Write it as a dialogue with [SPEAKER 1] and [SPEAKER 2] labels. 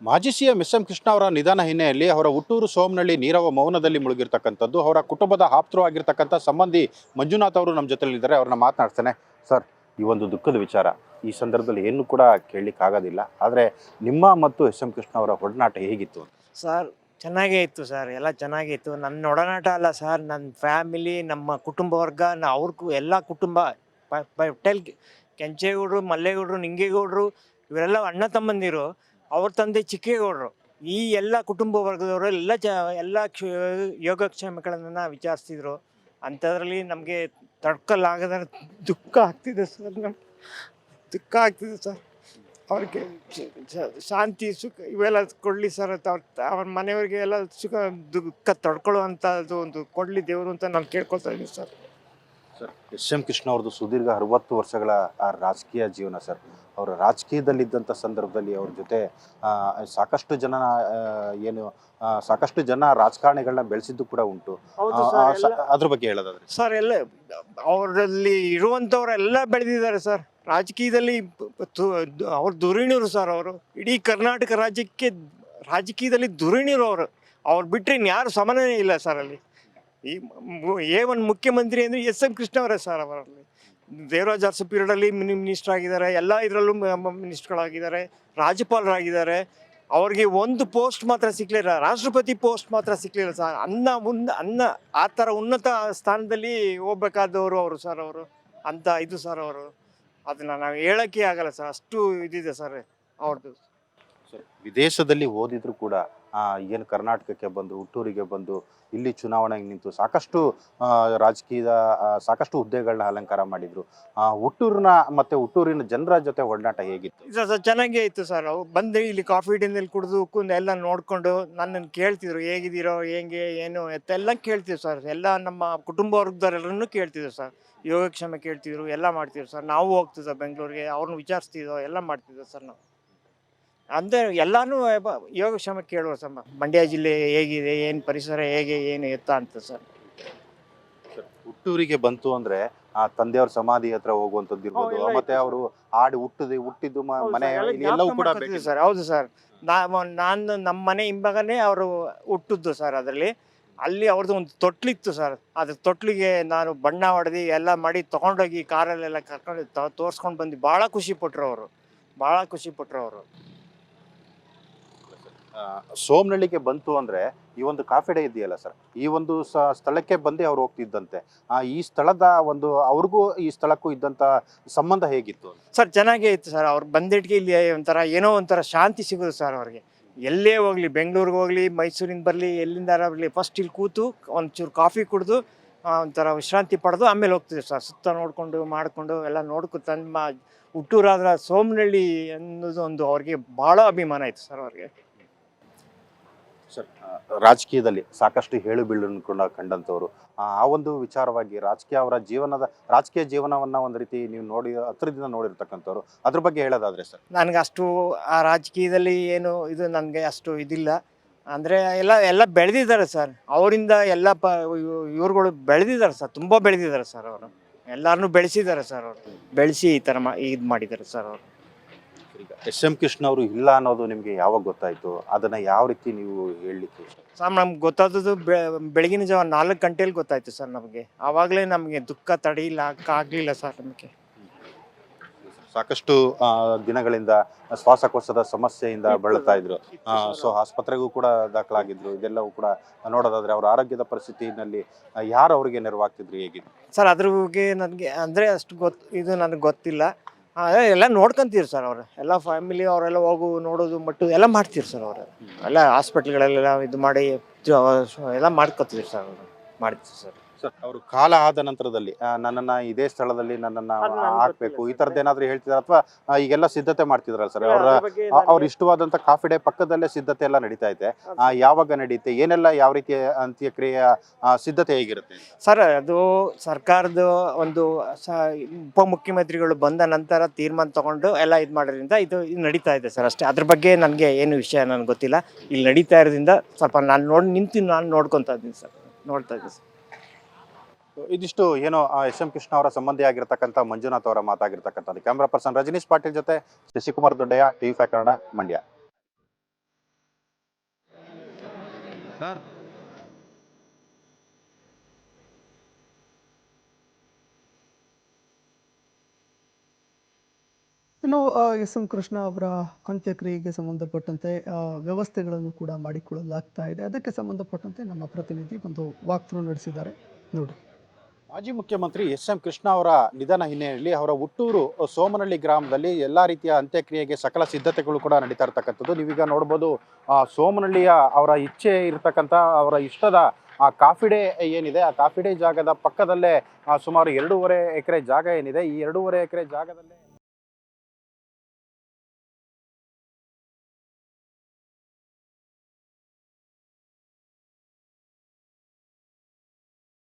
[SPEAKER 1] ಮಾಜಿ CM SM. Krishna ಅವರ ನಿಧನ ಹಿನ್ನೆಲೆಯಲ್ಲಿ ಅವರ ಹುಟ್ಟೂರು ಸೋಮನಹಳ್ಳಿ ನೀರವ ಮೌನದಲ್ಲಿ ಮುಳುಗಿರ್ತಕ್ಕಂಥದ್ದು. ಅವರ ಕುಟುಂಬದ ಆಪ್ತರು ಆಗಿರ್ತಕ್ಕಂಥ ಸಂಬಂಧಿ ಮಂಜುನಾಥ್ ಅವರು ನಮ್ಮ ಜೊತೆಲಿದ್ದಾರೆ. ಅವ್ರನ್ನ ಮಾತನಾಡ್ತಾನೆ. ಸರ್, ಈ ಒಂದು ದುಃಖದ ವಿಚಾರ ಈ ಸಂದರ್ಭದಲ್ಲಿ ಏನು ಕೂಡ ಕೇಳಲಿಕ್ಕೆ ಆಗೋದಿಲ್ಲ. ಆದರೆ ನಿಮ್ಮ ಮತ್ತು ಎಸ್.ಎಂ. ಕೃಷ್ಣ ಅವರ ಒಡನಾಟ ಹೇಗಿತ್ತು?
[SPEAKER 2] ಸರ್ ಚೆನ್ನಾಗೇ ಇತ್ತು ಸರ್, ಎಲ್ಲ ಚೆನ್ನಾಗೇ ಇತ್ತು. ನನ್ನ ಒಡನಾಟ ಅಲ್ಲ ಸರ್, ನನ್ನ ಫ್ಯಾಮಿಲಿ, ನಮ್ಮ ಕುಟುಂಬ ವರ್ಗ, ಅವ್ರಿಗೂ ಎಲ್ಲ ಕುಟುಂಬ ಪಟೇಲ್, ಕೆಂಚೇಗೌಡರು, ಮಲ್ಲೇಗೌಡರು, ನಿಂಗೇಗೌಡರು ಇವರೆಲ್ಲ ಅಣ್ಣ ತಮ್ಮಂದಿರು. ಅವ್ರ ತಂದೆ ಚಿಕ್ಕೇಗೌಡರು. ಈ ಎಲ್ಲ ಕುಟುಂಬ ವರ್ಗದವರು ಎಲ್ಲ ಯೋಗಕ್ಷೇಮಗಳನ್ನು ವಿಚಾರಿಸ್ತಿದ್ರು. ಅಂಥದ್ರಲ್ಲಿ ನಮಗೆ ತಡ್ಕಲಾಗದ ದುಃಖ ಆಗ್ತಿದೆ ಸರ್. ದುಃಖ ಆಗ್ತಿದೆ ಸರ್. ಅವ್ರಿಗೆ ಶಾಂತಿ ಸುಖ ಇವೆಲ್ಲ ಕೊಡಲಿ ಸರ್. ಅವ್ರ ಮನೆಯವ್ರಿಗೆ ಎಲ್ಲ ಸುಖ ದುಃಖ ತಡ್ಕೊಳ್ಳುವಂಥದ್ದು ಒಂದು ಕೊಡಲಿ ದೇವರು ಅಂತ ನಾನು ಕೇಳ್ಕೊಳ್ತಾ ಇದ್ದೀನಿ ಸರ್.
[SPEAKER 1] Sir, SM. ಕೃಷ್ಣ ಅವ್ರದ್ದು ಸುದೀರ್ಘ 60 ವರ್ಷಗಳ ರಾಜಕೀಯ ಜೀವನ ಸರ್. ಅವರ ರಾಜಕೀಯದಲ್ಲಿದ್ದಂಥ ಸಂದರ್ಭದಲ್ಲಿ ಅವ್ರ ಜೊತೆ ಸಾಕಷ್ಟು ಜನ ಸಾಕಷ್ಟು ಜನ ರಾಜಕಾರಣಿಗಳನ್ನ ಬೆಳೆಸಿದ್ದು ಕೂಡ ಉಂಟು. ಅದ್ರ ಬಗ್ಗೆ ಹೇಳೋದಾದ್ರೆ
[SPEAKER 2] ಸರ್, ಎಲ್ಲ ಅವರಲ್ಲಿ ಇರುವಂಥವರೆಲ್ಲ ಬೆಳೆದಿದ್ದಾರೆ ಸರ್. ರಾಜಕೀಯದಲ್ಲಿ ಅವ್ರು ಧುರೀಣಿರು ಸರ್. ಅವರು ಇಡೀ ಕರ್ನಾಟಕ ರಾಜಕೀಯದಲ್ಲಿ ಧುರೀಣಿರು ಅವರು. ಅವ್ರು ಬಿಟ್ಟರೆ ಇನ್ಯಾರು ಸಮಾನನೇ ಇಲ್ಲ ಸರ್. ಅಲ್ಲಿ ಒಂದು ಮುಖ್ಯಮಂತ್ರಿ ಅಂದರೆ ಎಸ್.ಎಂ. ಕೃಷ್ಣ ಅವರೇ ಸರ್. ಅವರಲ್ಲಿ ದೇವರಾಜ ಅರಸು ಪೀರಿಯಡಲ್ಲಿ ಮಿನಿಸ್ಟರ್ ಆಗಿದ್ದಾರೆ, ಎಲ್ಲ ಇದರಲ್ಲೂ ಮಿನಿಸ್ಟರ್ಗಳಾಗಿದ್ದಾರೆ, ರಾಜ್ಯಪಾಲರಾಗಿದ್ದಾರೆ. ಅವ್ರಿಗೆ ಒಂದು ಪೋಸ್ಟ್ ಮಾತ್ರ ಸಿಕ್ಕಲಿಲ್ಲ, ರಾಷ್ಟ್ರಪತಿ ಪೋಸ್ಟ್ ಮಾತ್ರ ಸಿಕ್ಕಲಿಲ್ಲ ಸರ್. ಅನ್ನ ಆ ಥರ ಉನ್ನತ ಸ್ಥಾನದಲ್ಲಿ ಹೋಗ್ಬೇಕಾದವರು ಅವರು ಸರ್. ಅವರು ಅಂತ ಇದು ಸರ್. ಅವರು ಅದನ್ನು ನಾವು ಹೇಳೋಕ್ಕೆ ಆಗಲ್ಲ ಸರ್, ಅಷ್ಟು ಇದಿದೆ ಸರ್ ಅವ್ರದ್ದು.
[SPEAKER 1] ಸರ್, ವಿದೇಶದಲ್ಲಿ ಓದಿದ್ರು ಕೂಡ ಏನು ಕರ್ನಾಟಕಕ್ಕೆ ಬಂದು ಹುಟ್ಟೂರಿಗೆ ಬಂದು ಇಲ್ಲಿ ಚುನಾವಣೆಗೆ ನಿಂತು ಸಾಕಷ್ಟು ರಾಜಕೀಯದ ಸಾಕಷ್ಟು ಹುದ್ದೆಗಳನ್ನ ಅಲಂಕಾರ ಮಾಡಿದ್ರು. ಹುಟ್ಟೂರಿನ ಜನರ ಜೊತೆ ಒಡನಾಟ ಹೇಗಿತ್ತು?
[SPEAKER 2] ಸರ್ ಚೆನ್ನಾಗೇ ಇತ್ತು ಸರ್. ಅವ್ರು ಬಂದು ಇಲ್ಲಿ ಕಾಫಿ ಡಿನಲ್ಲಿ ಕುಡಿದು ಎಲ್ಲ ನೋಡಿಕೊಂಡು ನನ್ನನ್ನು ಕೇಳ್ತಿದ್ರು, ಹೇಗಿದ್ದೀರೋ, ಹೆಂಗೆ ಏನು ಎಲ್ಲ ಕೇಳ್ತಿದ್ರು ಸರ್. ಎಲ್ಲ ನಮ್ಮ ಕುಟುಂಬ ವರ್ಗದವರೆಲ್ಲರೂ ಕೇಳ್ತಿದ್ರು ಸರ್. ಯೋಗಕ್ಷೇಮ ಕೇಳ್ತಿದ್ರು, ಎಲ್ಲ ಮಾಡ್ತಿದ್ರು ಸರ್. ನಾವು ಹೋಗ್ತಿದ್ದೋ ಬೆಂಗಳೂರಿಗೆ, ಅವ್ರನ್ನ ವಿಚಾರಿಸ್ತಿದ್ದೋ, ಎಲ್ಲ ಮಾಡ್ತಿದ್ದೋ ಸರ್ ನಾವು. ಅಂದರೆ ಎಲ್ಲನೂ ಯೋಗಕ್ಷೇಮ ಕೇಳುವ ಸರ್. ಮಂಡ್ಯ ಜಿಲ್ಲೆ ಹೇಗಿದೆ, ಏನು ಪರಿಸರ ಹೇಗೆ, ಏನು ಎತ್ತ ಅಂತ ಸರ್.
[SPEAKER 1] ಹುಟ್ಟೂರಿಗೆ ಬಂತು ಅಂದ್ರೆ ಆ ತಂದೆಯವ್ರ ಸಮಾಧಿ ಹತ್ರ ಹೋಗುವಂಥದ್ದು ಇರ್ಬೋದು, ಮತ್ತೆ ಅವರು ಹುಟ್ಟಿದ್ದು ಮನೆ ಎಲ್ಲವೂ ಕೂಡ
[SPEAKER 2] ಸರ್. ಹೌದು ಸರ್. ನಾನು ನಮ್ಮ ಮನೆ ಹಿಂಭಾಗನೇ ಅವರು ಹುಟ್ಟಿದ್ದು ಸರ್. ಅದರಲ್ಲಿ ಅಲ್ಲಿ ಅವ್ರದ್ದು ಒಂದು ತೊಟ್ಲಿತ್ತು ಸರ್. ಅದ್ರ ತೊಟ್ಲಿಗೆ ನಾನು ಬಣ್ಣ ಹೊಡೆದು ಎಲ್ಲ ಮಾಡಿ ತೊಗೊಂಡೋಗಿ ಕಾರಲ್ಲೆಲ್ಲ ಕರ್ಕೊಂಡು ತೋರಿಸ್ಕೊಂಡು ಬಂದು ಭಾಳ ಖುಷಿ ಪಟ್ರು ಅವರು.
[SPEAKER 1] ಸೋಮನಹಳ್ಳಿಗೆ ಬಂತು ಅಂದ್ರೆ ಈ ಒಂದು ಕಾಫಿ ಡೇ ಇದೆಯಲ್ಲ ಸರ್, ಈ ಒಂದು ಸ್ಥಳಕ್ಕೆ ಬಂದೇ ಅವ್ರು ಹೋಗ್ತಿದ್ದಂತೆ. ಈ ಸ್ಥಳದ ಒಂದು ಅವ್ರಿಗೂ ಈ ಸ್ಥಳಕ್ಕೂ ಇದ್ದಂತ ಸಂಬಂಧ ಹೇಗಿತ್ತು
[SPEAKER 2] ಸರ್? ಚೆನ್ನಾಗೇ ಇತ್ತು ಸರ್. ಅವ್ರು ಬಂದಿಟ್ಟಿಗೆ ಇಲ್ಲಿ ಒಂಥರ ಶಾಂತಿ ಸಿಗೋದು ಸರ್. ಅವ್ರಿಗೆ ಎಲ್ಲೇ ಹೋಗ್ಲಿ, ಬೆಂಗಳೂರಿಗೆ ಹೋಗ್ಲಿ, ಮೈಸೂರಿಂದ ಬರಲಿ, ಎಲ್ಲಿಂದ ಬರಲಿ, ಫಸ್ಟ್ ಇಲ್ಲಿ ಕೂತು ಒಂಚೂರು ಕಾಫಿ ಕುಡಿದು ಒಂಥರ ವಿಶ್ರಾಂತಿ ಪಡೆದು ಆಮೇಲೆ ಹೋಗ್ತಿದ್ರು ಸರ್. ಸುತ್ತ ನೋಡಿಕೊಂಡು ಮಾಡಿಕೊಂಡು ಎಲ್ಲ ನೋಡ್ಕೊಂಡು ತಮ್ಮ ಹುಟ್ಟೂರಾದ್ರ ಸೋಮನಹಳ್ಳಿ ಅನ್ನೋದು ಒಂದು ಅವ್ರಿಗೆ ಭಾಳ ಅಭಿಮಾನ ಇತ್ತು ಸರ್ ಅವ್ರಿಗೆ.
[SPEAKER 1] ಸರ್, ರಾಜಕೀಯದಲ್ಲಿ ಸಾಕಷ್ಟು ಹೇಳು ಬೀಳನ್ನು ಕೂಡ ಕಂಡಂಥವ್ರು. ಆ ಒಂದು ವಿಚಾರವಾಗಿ ರಾಜಕೀಯ ಜೀವನವನ್ನ ಒಂದು ರೀತಿ ನೀವು ಹತ್ರದಿಂದ ನೋಡಿರ್ತಕ್ಕಂಥವ್ರು, ಅದ್ರ ಬಗ್ಗೆ ಹೇಳೋದಾದ್ರೆ ಸರ್?
[SPEAKER 2] ನನಗೆ ಅಷ್ಟು ಆ ರಾಜಕೀಯದಲ್ಲಿ ಏನು ಇದು ನನಗೆ ಅಷ್ಟು ಇದಿಲ್ಲ. ಅಂದರೆ ಎಲ್ಲ ಬೆಳೆದಿದ್ದಾರೆ ಸರ್. ಅವರಿಂದ ಎಲ್ಲ ಇವ್ರುಗಳು ಬೆಳೆದಿದ್ದಾರೆ ಸರ್, ತುಂಬ ಬೆಳೆದಿದ್ದಾರೆ ಸರ್. ಅವರು ಎಲ್ಲರನ್ನೂ ಬೆಳೆಸಿದ್ದಾರೆ ಸರ್. ಅವರು ಬೆಳೆಸಿ ಈ ಥರ ಇದು ಮಾಡಿದ್ದಾರೆ ಸರ್ ಅವರು.
[SPEAKER 1] ಎಸ್.ಎಂ. ಕೃಷ್ಣ ಅವರು ಇಲ್ಲ ಅನ್ನೋದು ನಿಮಗೆ ಯಾವಾಗ ಗೊತ್ತಾಯ್ತು? ಅದನ್ನ ಯಾವ ರೀತಿ ನೀವು ಹೇಳಲಿಕ್ಕೆ?
[SPEAKER 2] ಸರ್, ನಮ್ಗೆ ಗೊತ್ತಾದದ್ದು ಬೆಳಗಿನ ಜಾವ 4 ಗಂಟೆಲಿ ಗೊತ್ತಾಯ್ತು ಸರ್ ನಮಗೆ. ಆವಾಗಲೇ ನಮಗೆ ದುಃಖ ತಡೆಯಲಿಲ್ಲ ಸರ್. ನಮಗೆ
[SPEAKER 1] ಸಾಕಷ್ಟು ದಿನಗಳಿಂದ ಶ್ವಾಸಕೋಶದ ಸಮಸ್ಯೆಯಿಂದ ಬಳಲ್ತಾ ಇದ್ರು. ಸೊ ಆಸ್ಪತ್ರೆಗೂ ಕೂಡ ದಾಖಲಾಗಿದ್ರು. ಇದೆಲ್ಲವೂ ಕೂಡ ನೋಡೋದಾದ್ರೆ ಅವರ ಆರೋಗ್ಯದ ಪರಿಸ್ಥಿತಿನಲ್ಲಿ ಯಾರು ಅವರಿಗೆ ನೆರವಾಗ್ತಿದ್ರು, ಹೇಗಿದ್ರು
[SPEAKER 2] ಸರ್? ಅದ್ರ ಬಗ್ಗೆ ನನಗೆ ಅಂದರೆ ಅಷ್ಟು ಇದು ನನಗೆ ಗೊತ್ತಿಲ್ಲ. ಎಲ್ಲ ನೋಡ್ಕೊಂತೀರಿ ಸರ್. ಅವರು ಎಲ್ಲ ಫ್ಯಾಮಿಲಿ ಅವರೆಲ್ಲ ನೋಡೋದು ಮಟ್ಟು ಎಲ್ಲ ಮಾಡ್ತೀರಿ ಸರ್. ಅವರು ಎಲ್ಲ ಹಾಸ್ಪಿಟ್ಲ್ಗಳೆಲ್ಲ ಇದು ಮಾಡಿ ಎಲ್ಲ ಮಾಡ್ಕೊತೀವಿ ಸರ್. ಅವರು ಮಾಡ್ತೀವಿ ಸರ್.
[SPEAKER 1] ಸರ್, ಅವರು ಕಾಲ ಆದ ನಂತರದಲ್ಲಿ ನನ್ನನ್ನ ಇದೇ ಸ್ಥಳದಲ್ಲಿ ನನ್ನನ್ನ ಹಾಕ್ಬೇಕು ಈ ತರದ್ದು ಏನಾದ್ರು ಹೇಳ್ತಿದಾರ, ಅಥವಾ ಈಗೆಲ್ಲ ಸಿದ್ಧತೆ ಮಾಡ್ತಿದ್ರಲ್ಲ ಸರ್? ಅವ್ರ ಇಷ್ಟವಾದಂತ ಕಾಫಿ ಡೇ ಪಕ್ಕದಲ್ಲೇ ಸಿದ್ಧತೆ ಎಲ್ಲ ನಡೀತಾ ಇದೆ. ಯಾವಾಗ ನಡೀತೆ, ಏನೆಲ್ಲ ಯಾವ ರೀತಿಯ ಅಂತ್ಯಕ್ರಿಯೆಯ ಸಿದ್ಧತೆ ಹೇಗಿರುತ್ತೆ
[SPEAKER 2] ಸರ್? ಅದು ಸರ್ಕಾರದ ಒಂದು ಉಪಮುಖ್ಯಮಂತ್ರಿಗಳು ಬಂದ ನಂತರ ತೀರ್ಮಾನ ತಗೊಂಡು ಎಲ್ಲ ಇದು ಮಾಡೋದ್ರಿಂದ ಇದು ನಡೀತಾ ಇದೆ ಸರ್ ಅಷ್ಟೇ. ಅದ್ರ ಬಗ್ಗೆ ನನಗೆ ಏನು ವಿಷಯ ನನಗೆ ಗೊತ್ತಿಲ್ಲ. ಇಲ್ಲಿ ನಡೀತಾ ಇರೋದ್ರಿಂದ ಸ್ವಲ್ಪ ನಾನು ನೋಡ್ಕೊತಾ ಇದ್ದೀನಿ ಸರ್.
[SPEAKER 1] ಇದಿಷ್ಟು ಏನೋ ಎಸ್.ಎಂ. ಕೃಷ್ಣ ಅವರ ಸಂಬಂಧಿ ಆಗಿರತಕ್ಕಂಥ ಮಂಜುನಾಥ್ ಅವರ ಮಾತಾಗಿರ್ತಕ್ಕಂಥದ್ದು. ಕ್ಯಾಮ್ರಾ ಪರ್ಸನ್ ರಜನೀಶ್ ಪಾಟೀಲ್ ಜೊತೆ ಶಶಿಕುಮಾರ್ ದೊಡ್ಡಯ್ಯ, TV5 ಕನ್ನಡ, ಮಂಡ್ಯ.
[SPEAKER 3] ಸರ್
[SPEAKER 4] ಇನ್ನು ಎಸ್ ಎಂ ಕೃಷ್ಣ ಅವರ ಅಂತ್ಯಕ್ರಿಯೆಗೆ ಸಂಬಂಧಪಟ್ಟಂತೆ ವ್ಯವಸ್ಥೆಗಳನ್ನು ಕೂಡ ಮಾಡಿಕೊಳ್ಳಲಾಗ್ತಾ ಇದೆ. ಅದಕ್ಕೆ ಸಂಬಂಧಪಟ್ಟಂತೆ ನಮ್ಮ ಪ್ರತಿನಿಧಿ ಒಂದು ವಾಕ್ ಥ್ರೂ ನಡೆಸಿದ್ದಾರೆ ನೋಡಿ.
[SPEAKER 1] ಮಾಜಿ ಮುಖ್ಯಮಂತ್ರಿ ಎಸ್ ಎಂ ಕೃಷ್ಣ ಅವರ ನಿಧನ ಹಿನ್ನೆಲೆಯಲ್ಲಿ ಅವರ ಹುಟ್ಟೂರು ಸೋಮನಹಳ್ಳಿ ಗ್ರಾಮದಲ್ಲಿ ಎಲ್ಲ ರೀತಿಯ ಅಂತ್ಯಕ್ರಿಯೆಗೆ ಸಕಲ ಸಿದ್ಧತೆಗಳು ಕೂಡ ನಡೀತಾ ಇರ್ತಕ್ಕಂಥದ್ದು. ನೀವೀಗ ನೋಡ್ಬೋದು ಸೋಮನಹಳ್ಳಿಯ ಅವರ ಇಚ್ಛೆ ಇರತಕ್ಕಂಥ ಅವರ ಇಷ್ಟದ ಆ ಕಾಫಿ ಡೇ ಏನಿದೆ, ಆ ಕಾಫಿ ಡೇ ಜಾಗದ ಪಕ್ಕದಲ್ಲೇ ಸುಮಾರು 2.5 ಎಕರೆ ಜಾಗ ಏನಿದೆ, ಈ 2.5 ಎಕರೆ ಜಾಗದಲ್ಲೇ